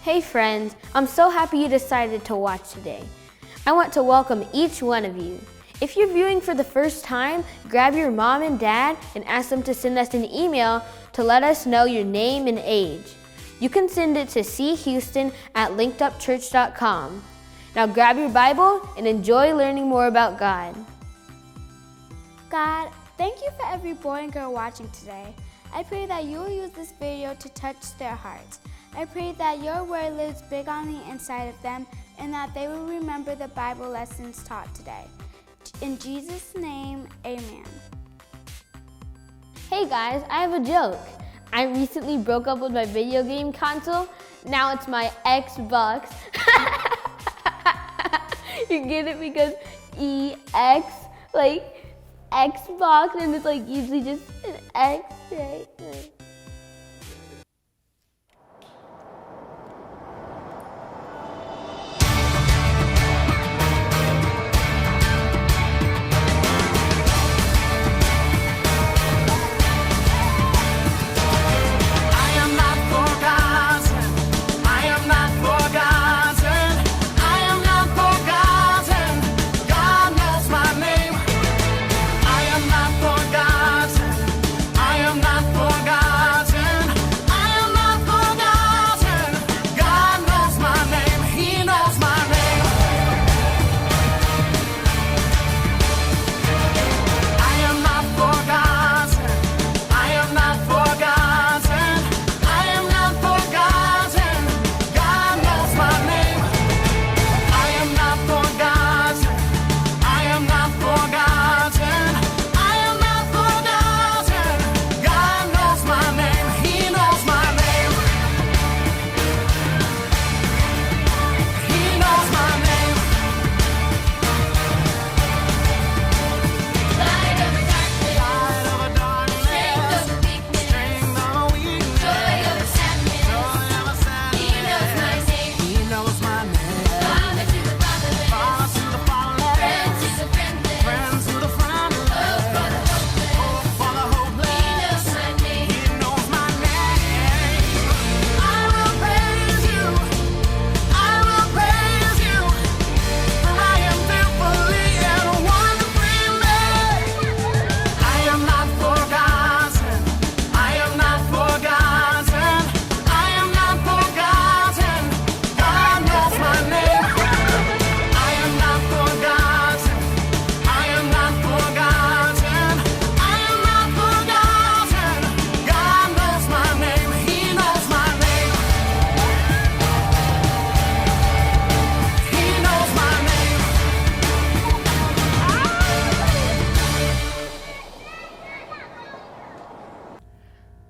Hey friends, I'm so happy you decided to watch today. I want to welcome each one of you. If you're viewing for the first time, grab your mom and dad and ask them to send us an email to let us know your name and age. You can send it to chouston@linkedupchurch.com. Now grab your Bible and enjoy learning more about God. God, thank you for every boy and girl watching today. I pray that you will use this video to touch their hearts. I pray that your word lives big on the inside of them and that they will remember the Bible lessons taught today. In Jesus' name, amen. Hey guys, I have a joke. I recently broke up with my video game console. Now it's my Xbox. You get it because EX, like Xbox, and it's like usually just an X, right?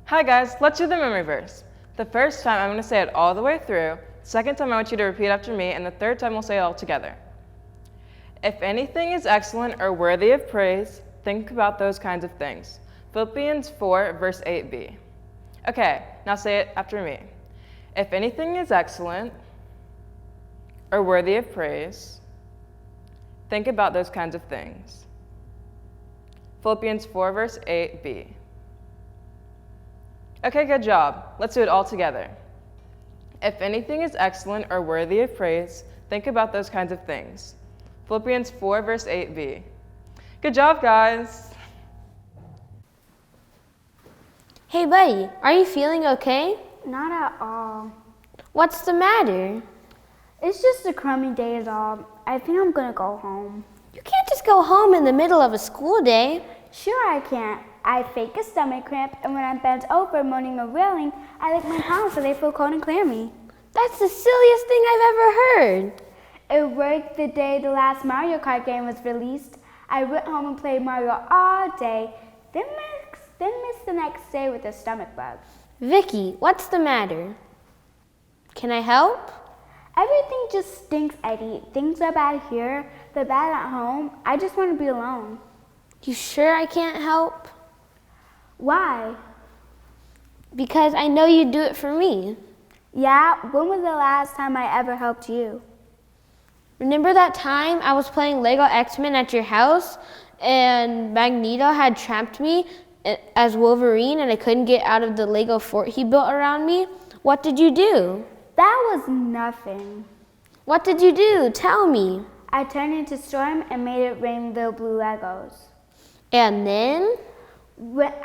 Hi guys, let's do the memory verse. The first time I'm going to say it all the way through, second time I want you to repeat after me, and the third time we'll say it all together. If anything is excellent or worthy of praise, think about those kinds of things. Philippians 4 verse 8b. Okay, now say it after me. If anything is excellent or worthy of praise, think about those kinds of things. Philippians 4 verse 8b. Okay, good job. Let's do it all together. If anything is excellent or worthy of praise, think about those kinds of things. Philippians 4 verse 8b. Good job, guys. Hey buddy, are you feeling okay? Not at all. What's the matter? It's just a crummy day is all. I think I'm gonna go home. You can't just go home in the middle of a school day. Sure I can't. I fake a stomach cramp, and when I'm bent over moaning or wailing, I lick my palms so they feel cold and clammy. That's the silliest thing I've ever heard. It worked the day the last Mario Kart game was released. I went home and played Mario all day, then missed the next day with a stomach bug. Vicky, what's the matter? Can I help? Everything just stinks, Eddie. Things are bad here, they're bad at home. I just want to be alone. You sure I can't help? Why? Because I know you'd do it for me. Yeah? When was the last time I ever helped you? Remember that time I was playing Lego X-Men at your house and Magneto had trapped me as Wolverine and I couldn't get out of the Lego fort he built around me? What did you do? That was nothing. What did you do? Tell me. I turned into Storm and made it rain little blue Legos. And then?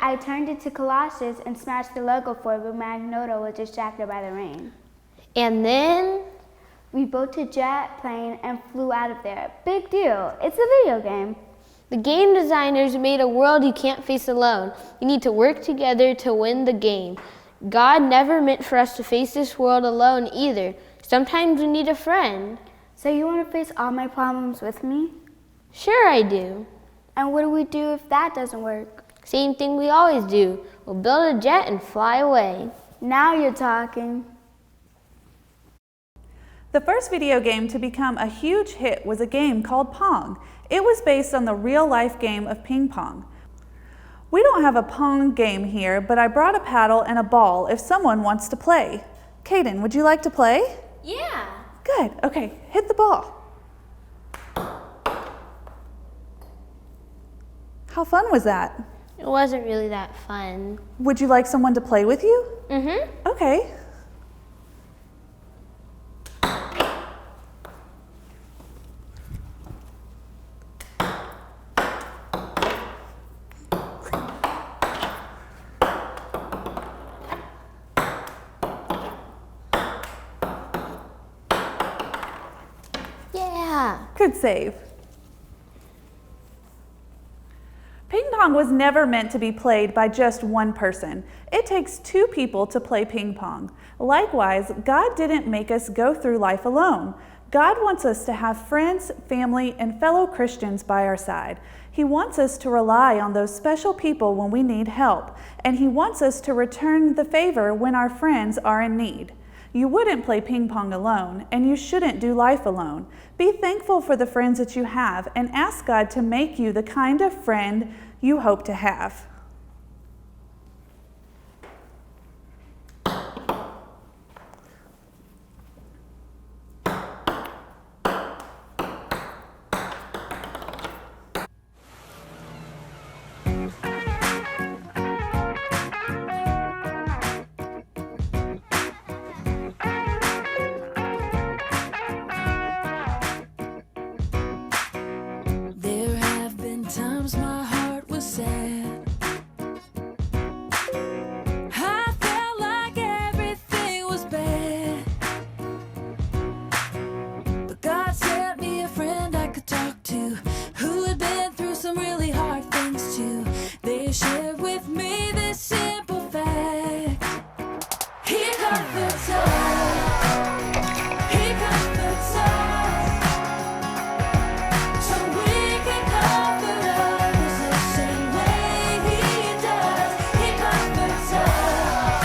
I turned into Colossus and smashed the Lego fort when Magneto was distracted by the rain. And then? We built a jet plane and flew out of there. Big deal. It's a video game. The game designers made a world you can't face alone. You need to work together to win the game. God never meant for us to face this world alone either. Sometimes we need a friend. So you want to face all my problems with me? Sure I do. And what do we do if that doesn't work? Same thing we always do. We'll build a jet and fly away. Now you're talking. The first video game to become a huge hit was a game called Pong. It was based on the real-life game of ping pong. We don't have a Pong game here, but I brought a paddle and a ball if someone wants to play. Kaden, would you like to play? Yeah. Good. Okay, hit the ball. How fun was that? It wasn't really that fun. Would you like someone to play with you? Mm-hmm. Okay. Yeah. Good save. Ping pong was never meant to be played by just one person. It takes two people to play ping pong. Likewise, God didn't make us go through life alone. God wants us to have friends, family, and fellow Christians by our side. He wants us to rely on those special people when we need help, and He wants us to return the favor when our friends are in need. You wouldn't play ping pong alone, and you shouldn't do life alone. Be thankful for the friends that you have, and ask God to make you the kind of friend you hope to have. There have been times my heart was sad. I felt like everything was bad. But God sent me a friend I could talk to, who had been through some really hard things too. They shared with me this simple fact: He comforts us. He comforts us. So we can comfort others the same way He does. He comforts us.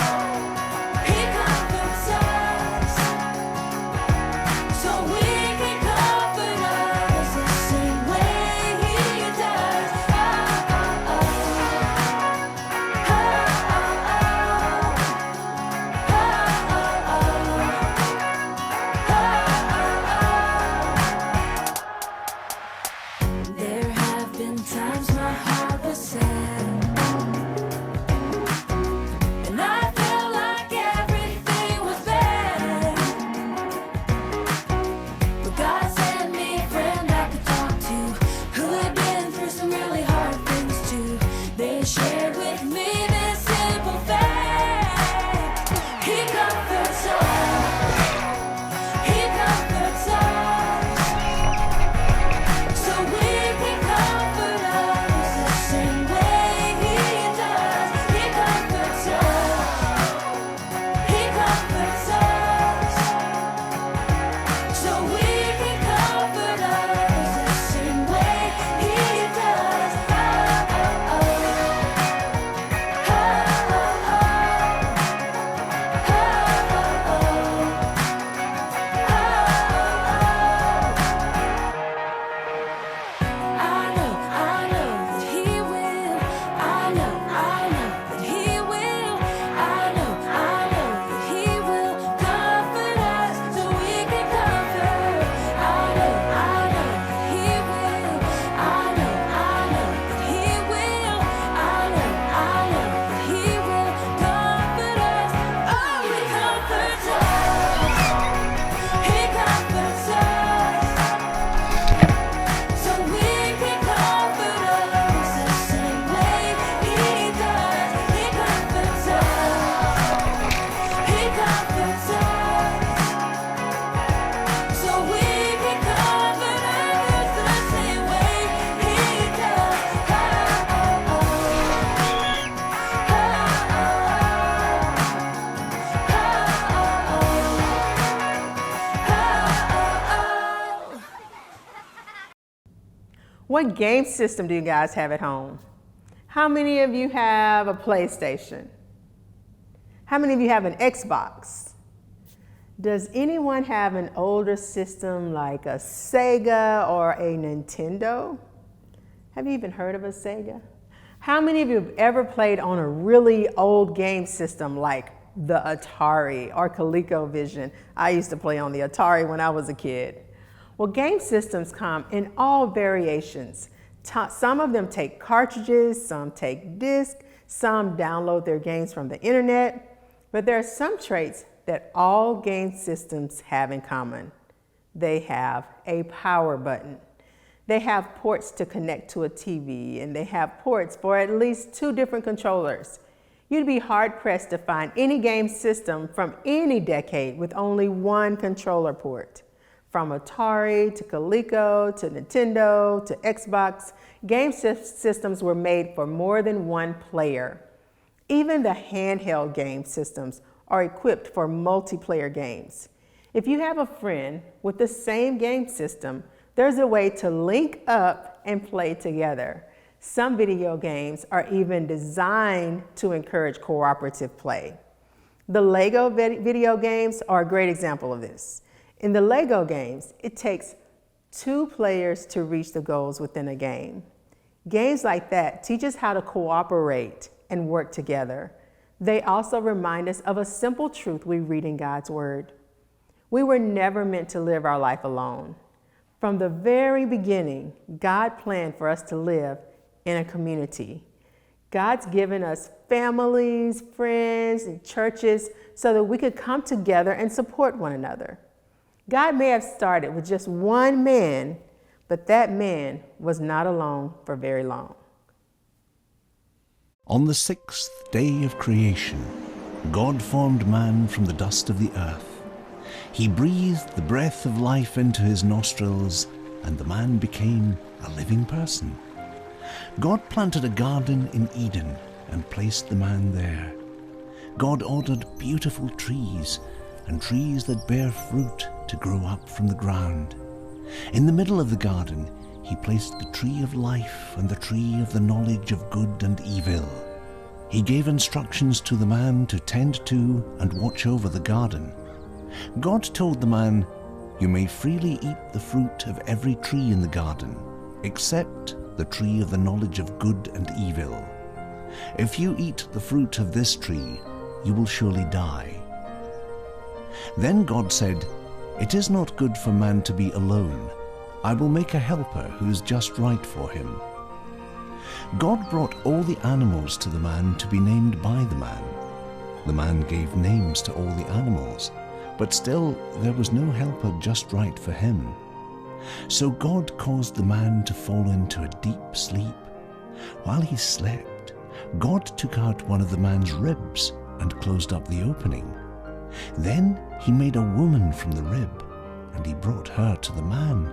He comforts us. So we can comfort others the same way He does. Oh, oh, oh. Oh, oh, oh. Oh, oh, oh. What game system do you guys have at home? How many of you have a PlayStation? How many of you have an Xbox? Does anyone have an older system like a Sega or a Nintendo? Have you even heard of a Sega? How many of you have ever played on a really old game system like the Atari or ColecoVision? I used to play on the Atari when I was a kid. Well, game systems come in all variations. Some of them take cartridges, some take discs, some download their games from the internet, but there are some traits that all game systems have in common. They have a power button. They have ports to connect to a TV, and they have ports for at least 2 different controllers. You'd be hard-pressed to find any game system from any decade with only 1 controller port. From Atari to Coleco to Nintendo to Xbox, game systems were made for more than 1 player. Even the handheld game systems are equipped for multiplayer games. If you have a friend with the same game system, there's a way to link up and play together. Some video games are even designed to encourage cooperative play. The Lego video games are a great example of this. In the Lego games, it takes 2 players to reach the goals within a game. Games like that teach us how to cooperate and work together. They also remind us of a simple truth we read in God's Word. We were never meant to live our life alone. From the very beginning, God planned for us to live in a community. God's given us families, friends, and churches so that we could come together and support one another. God may have started with just 1 man, but that man was not alone for very long. On the 6th day of creation, God formed man from the dust of the earth. He breathed the breath of life into his nostrils, and the man became a living person. God planted a garden in Eden and placed the man there. God ordered beautiful trees and trees that bear fruit to grow up from the ground. In the middle of the garden, he placed the tree of life and the tree of the knowledge of good and evil. He gave instructions to the man to tend to and watch over the garden. God told the man, "You may freely eat the fruit of every tree in the garden, except the tree of the knowledge of good and evil. If you eat the fruit of this tree, you will surely die." Then God said, "It is not good for man to be alone. I will make a helper who is just right for him." God brought all the animals to the man to be named by the man. The man gave names to all the animals, but still there was no helper just right for him. So God caused the man to fall into a deep sleep. While he slept, God took out one of the man's ribs and closed up the opening. Then he made a woman from the rib, and he brought her to the man.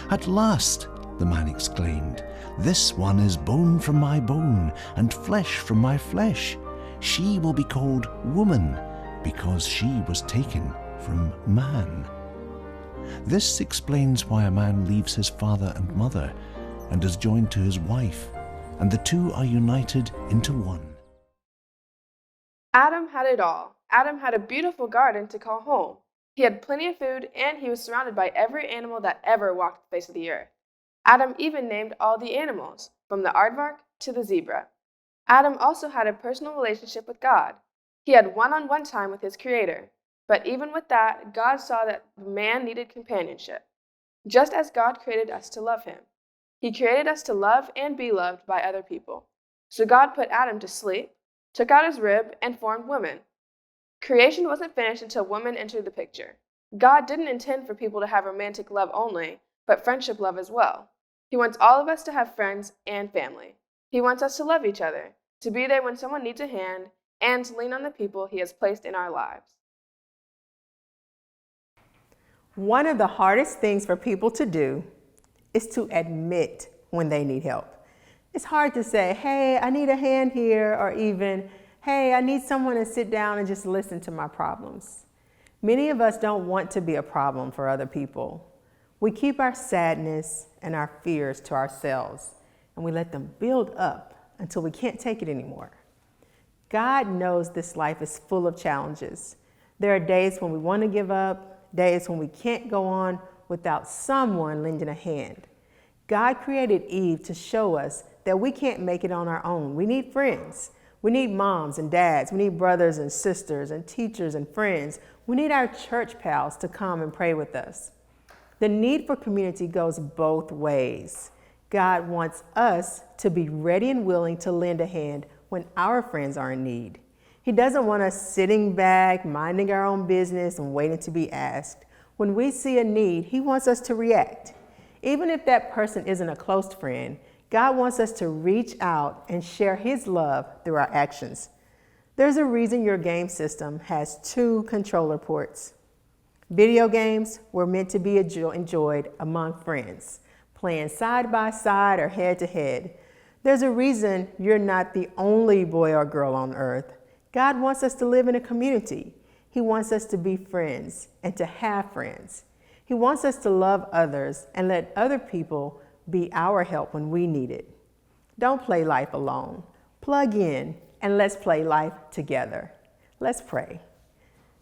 "At last," the man exclaimed, "this one is bone from my bone and flesh from my flesh. She will be called woman, because she was taken from man." This explains why a man leaves his father and mother and is joined to his wife, and the 2 are united into one. Adam had it all. Adam had a beautiful garden to call home. He had plenty of food, and he was surrounded by every animal that ever walked the face of the earth. Adam even named all the animals, from the aardvark to the zebra. Adam also had a personal relationship with God. He had one-on-one time with his Creator. But even with that, God saw that man needed companionship, just as God created us to love him. He created us to love and be loved by other people. So God put Adam to sleep, took out his rib, and formed woman. Creation wasn't finished until woman entered the picture. God didn't intend for people to have romantic love only, but friendship love as well. He wants all of us to have friends and family. He wants us to love each other, to be there when someone needs a hand, and to lean on the people he has placed in our lives. One of the hardest things for people to do is to admit when they need help. It's hard to say, "Hey, I need a hand here," or even, "Hey, I need someone to sit down and just listen to my problems." Many of us don't want to be a problem for other people. We keep our sadness, and our fears to ourselves, and we let them build up until we can't take it anymore. God knows this life is full of challenges. There are days when we want to give up, days when we can't go on without someone lending a hand. God created Eve to show us that we can't make it on our own. We need friends. We need moms and dads. We need brothers and sisters and teachers and friends. We need our church pals to come and pray with us. The need for community goes both ways. God wants us to be ready and willing to lend a hand when our friends are in need. He doesn't want us sitting back, minding our own business and waiting to be asked. When we see a need, He wants us to react. Even if that person isn't a close friend, God wants us to reach out and share His love through our actions. There's a reason your game system has 2 controller ports. Video games were meant to be enjoyed among friends, playing side by side or head to head. There's a reason you're not the only boy or girl on earth. God wants us to live in a community. He wants us to be friends and to have friends. He wants us to love others and let other people be our help when we need it. Don't play life alone. Plug in and let's play life together. Let's pray.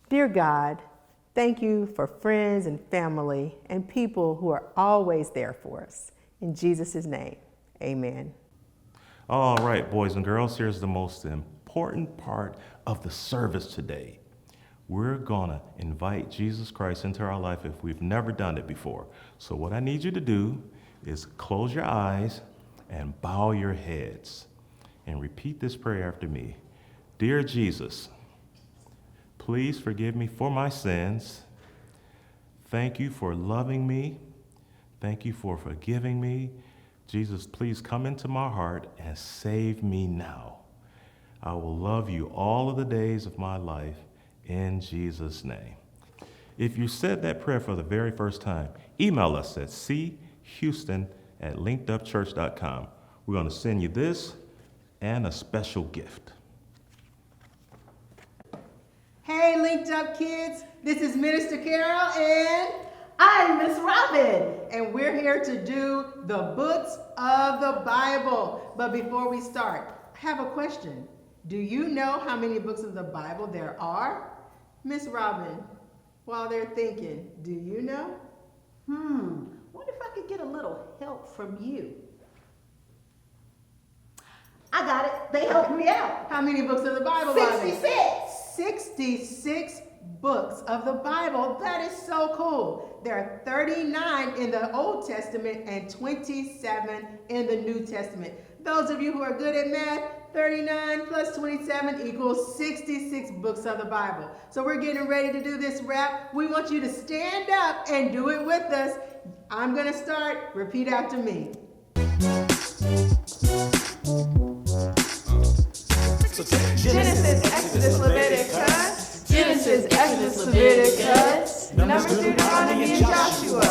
Dear God, thank you for friends and family and people who are always there for us. In Jesus' name, amen. All right, boys and girls, here's the most important part of the service today. We're gonna invite Jesus Christ into our life if we've never done it before. So what I need you to do is close your eyes and bow your heads and repeat this prayer after me. Dear Jesus, please forgive me for my sins. Thank you for loving me. Thank you for forgiving me. Jesus, please come into my heart and save me now. I will love you all of the days of my life in Jesus' name. If you said that prayer for the very first time, email us at chouston@linkedupchurch.com. We're going to send you this and a special gift. Hey, Linked Up kids, this is Minister Carol and I'm Miss Robin. And we're here to do the books of the Bible. But before we start, I have a question. Do you know how many books of the Bible there are? Miss Robin, while they're thinking, do you know? Wonder if I could get a little help from you. I got it. They helped me out. How many books of the Bible are there? 66. 66 books of the Bible. That is so cool. There are 39 in the Old Testament and 27 in the New Testament. Those of you who are good at math, 39 plus 27 equals 66 books of the Bible. So we're getting ready to do this rap. We want you to stand up and do it with us. I'm going to start. Repeat after me. Genesis, Exodus, Leviticus. Genesis, Exodus, Leviticus. Numbers, Deuteronomy, and Joshua.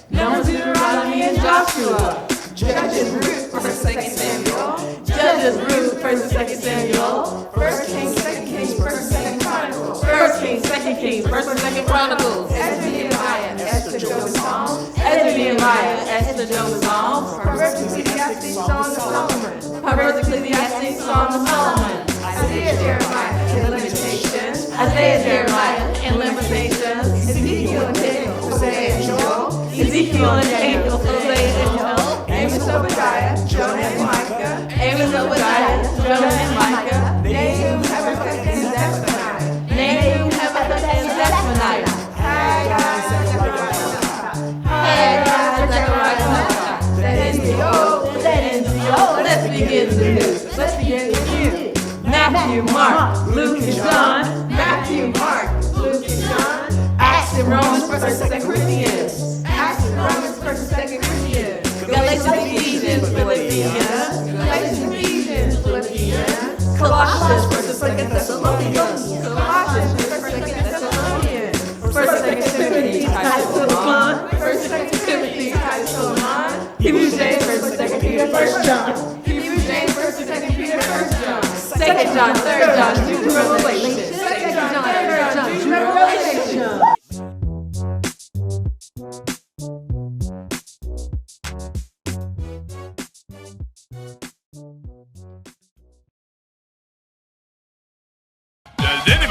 Numbers, Deuteronomy, and Joshua. Judges, Ruth, 1st, 2nd Samuel. Judges, Ruth, 1st and 2nd Samuel. 1st Kings, 2nd Kings, 1st and 2nd Chronicles. 1st Kings, 2nd Kings, 1st and 2nd Chronicles. Ezra, Nehemiah, Esther, Job, and Psalms. Ezra, Nehemiah, Esther, Job, and Psalms. Proverbs, Ecclesiastes, Song of Solomon. Proverbs, Ecclesiastes, Song of Solomon. Isaiah, Jeremiah, and Lamentations. Isaiah, Jeremiah, and Lamentations. Ezekiel and Daniel, Hosea and Joel. Ezekiel and Daniel, Hosea and Joel. Amos, Obadiah, Jonah, and Micah. Amos, Obadiah, Jonah, and Micah. Nahum, Habakkuk, and Zephaniah. Nahum, Habakkuk, and Zephaniah. Haggai, Zechariah, Zechariah, that ends the old, that ends the old. Let's begin the new. Let's begin the new. Matthew, Mark, Luke, and John. Matthew, Mark, Luke, and John. Acts and Romans, 1st and 2nd Corinthians. Acts and Romans, 1st and 2nd Corinthians. Galatians, Ephesians, Philippians. Galatians, Ephesians, Philippians. Colossians, 1st and 2nd Thessalonians. Colossians, 1st and 2nd Thessalonians. 1st and 2nd Timothy, Titus, Philemon. 1st and 2nd Timothy, Titus, Philemon. Hebrews, James, 1st and 2nd Peter, 1st John. Hebrews, James, 1st and 2nd Peter, 1st John. 2nd John, 3rd John, Jude, Revelation. 2nd John, 3rd John, Jude, Revelation.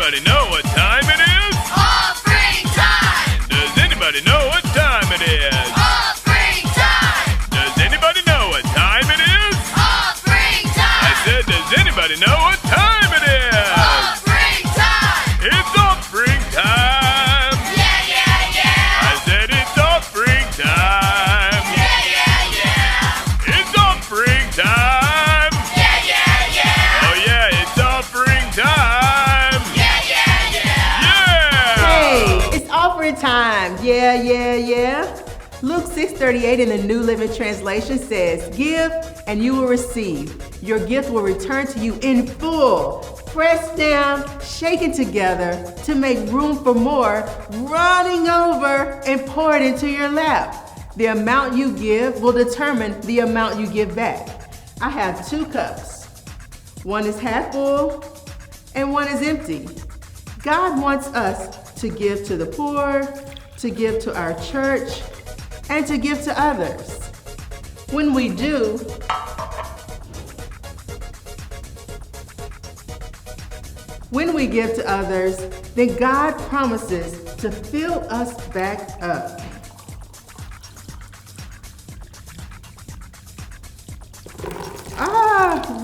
anybody know what time it is? Offering time! Does anybody know what time it is? Offering time! Does anybody know what time it is? Offering time! I said, does anybody know what time it is? Offering time! It's offering time! Yeah, yeah, yeah! I said it's offering time! Yeah, yeah, yeah! It's offering time! Yeah, yeah, yeah! Oh yeah, it's offering time! Yeah, yeah, yeah! Yeah! Hey, it's offering time. Yeah, yeah, yeah. Luke 6:38 in the New Living Translation says, "Give and you will receive. Your gift will return to you in full, pressed down, shaken together to make room for more, running over and poured into your lap." The amount you give will determine the amount you give back. I have 2 cups. One is half full and one is empty. God wants us to give to the poor, to give to our church, and to give to others. When we do, when we give to others, then God promises to fill us back up.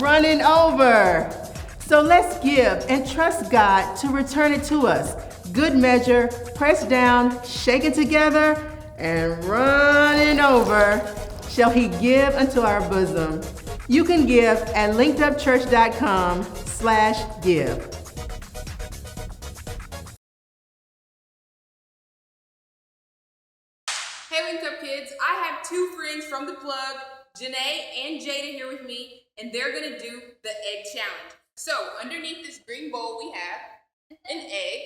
Running over. So let's give and trust God to return it to us. Good measure, pressed down, shaken together, and running over shall he give unto our bosom. You can give at linkedupchurch.com/give. Hey Linked Up kids, I have 2 friends from the plug, Janae and Jada here with me, and they're gonna do the egg challenge. So underneath this green bowl we have an egg,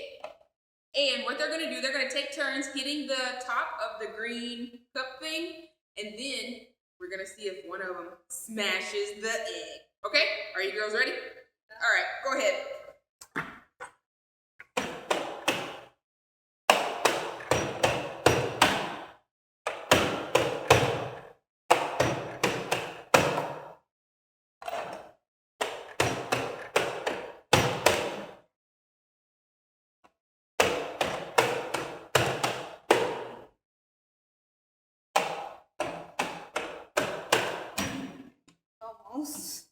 and what they're gonna do, they're gonna take turns hitting the top of the green cup thing, and then we're gonna see if one of them smashes the egg. Okay, are you girls ready? All right, go ahead. Almost.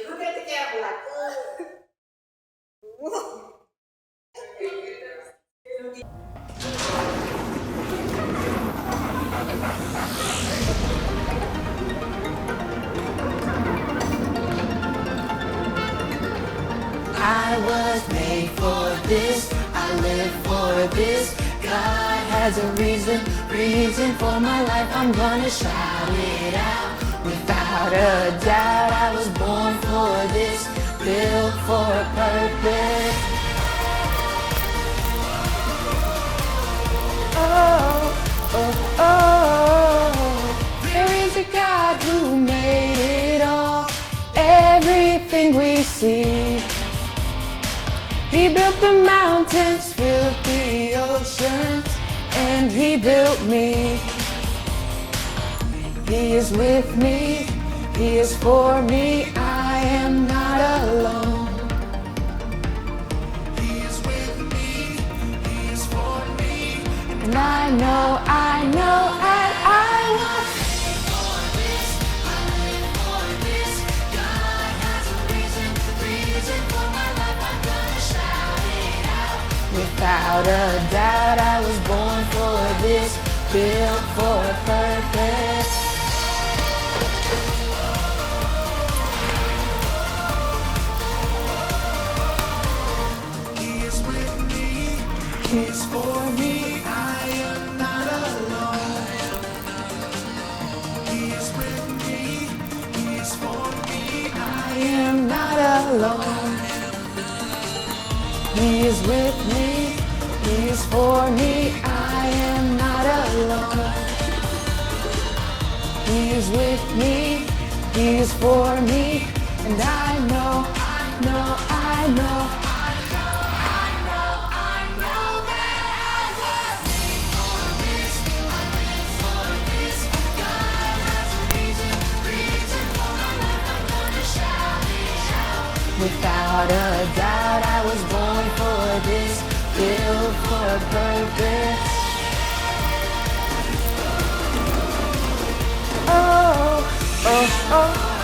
Look at the camera like, I was made for this, I live for this. God has a reason for my life. I'm gonna shout it out. Without a doubt, I was born for this, built for a purpose. Oh, oh, oh, there is a God who made it all, everything we see. He built the mountains, built the oceans, and he built me. He is with me, he is for me, I am not alone. He is with me, he is for me, and I know, and I want. I live for this, God has a reason for my life, I'm gonna shout it out. Without a doubt, I was born for this, built for a purpose. He is for me, I am not alone. He is with me, he is for me, I am not alone. He is with me, He is for me, I am not alone. He is with me, He is for me, and I know that I was without a doubt, I was born for this, built for a purpose. Oh, oh, oh.